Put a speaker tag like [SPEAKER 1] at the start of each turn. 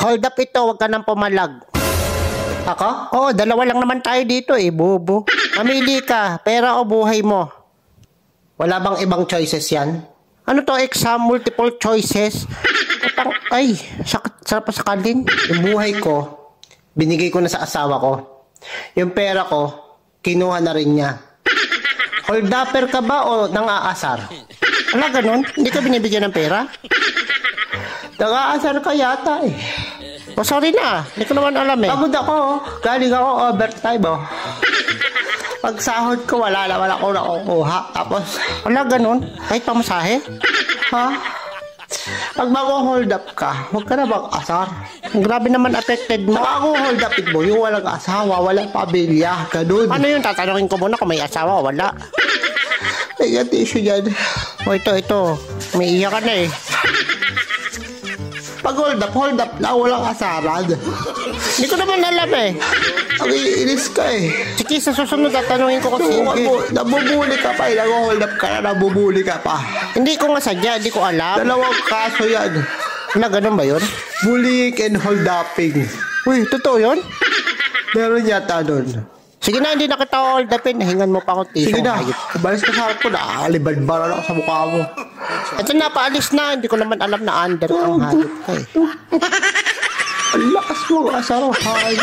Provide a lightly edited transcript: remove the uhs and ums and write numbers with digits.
[SPEAKER 1] Hold up ito, wag ka nang pumalag.
[SPEAKER 2] Ako?
[SPEAKER 1] Oo, dalawa lang naman tayo dito eh, bobo. Mamili ka, pera o buhay mo.
[SPEAKER 2] Wala bang ibang choices yan?
[SPEAKER 1] Ano to, exam, multiple choices? Ay, sarap sa kalin.
[SPEAKER 2] Yung buhay ko, binigay ko na sa asawa ko. Yung pera ko, kinuha na rin niya. Hold-upper ka ba o nang-aasar?
[SPEAKER 1] Ala, ganun? Hindi ka binibigyan ng pera?
[SPEAKER 2] Nang-aasar ka yata eh.
[SPEAKER 1] O, sorry na. Hindi ko naman alam eh.
[SPEAKER 2] Pagod ako, galing ako overtime oh. Pag sahod ko, wala naman ako nakukuha. Tapos,
[SPEAKER 1] Ala, ganun? Kahit pamasahe?
[SPEAKER 2] ha? Pag mag-hold up ka, huwag ka na mag-asar.
[SPEAKER 1] Grabe naman affected mo.
[SPEAKER 2] Saka ako hold upin mo, yung walang asawa, walang pamilya, ganun.
[SPEAKER 1] Ano yun? Tatanungin ko muna kung may asawa o wala.
[SPEAKER 2] May issue yan.
[SPEAKER 1] O, ito. May iyak ka na eh.
[SPEAKER 2] Pag hold up na, walang asaran.
[SPEAKER 1] Hindi ko naman alam eh.
[SPEAKER 2] Ang iinis ka eh.
[SPEAKER 1] Sige, sa susunod tatanungin ko kasi.
[SPEAKER 2] Nabubuli ka pa eh. Nag-hold up ka na, nabubuli ka pa.
[SPEAKER 1] Hindi ko nga sadya, hindi ko alam.
[SPEAKER 2] Dalawang kaso yan.
[SPEAKER 1] Wala, ganun ba yun?
[SPEAKER 2] Bullying and hold upping.
[SPEAKER 1] Uy, totoo yun?
[SPEAKER 2] Meron yata doon.
[SPEAKER 1] Sige na, hindi na kita hold upin. Nahingan mo pa akong tiso.
[SPEAKER 2] Sige na, balis ka sa harap ko na. Alibad-baran ako sa mukha mo.
[SPEAKER 1] Ito na, paalis na. Hindi ko naman alam na under ang hayop ka eh.
[SPEAKER 2] Ang lakas mo, asarahan.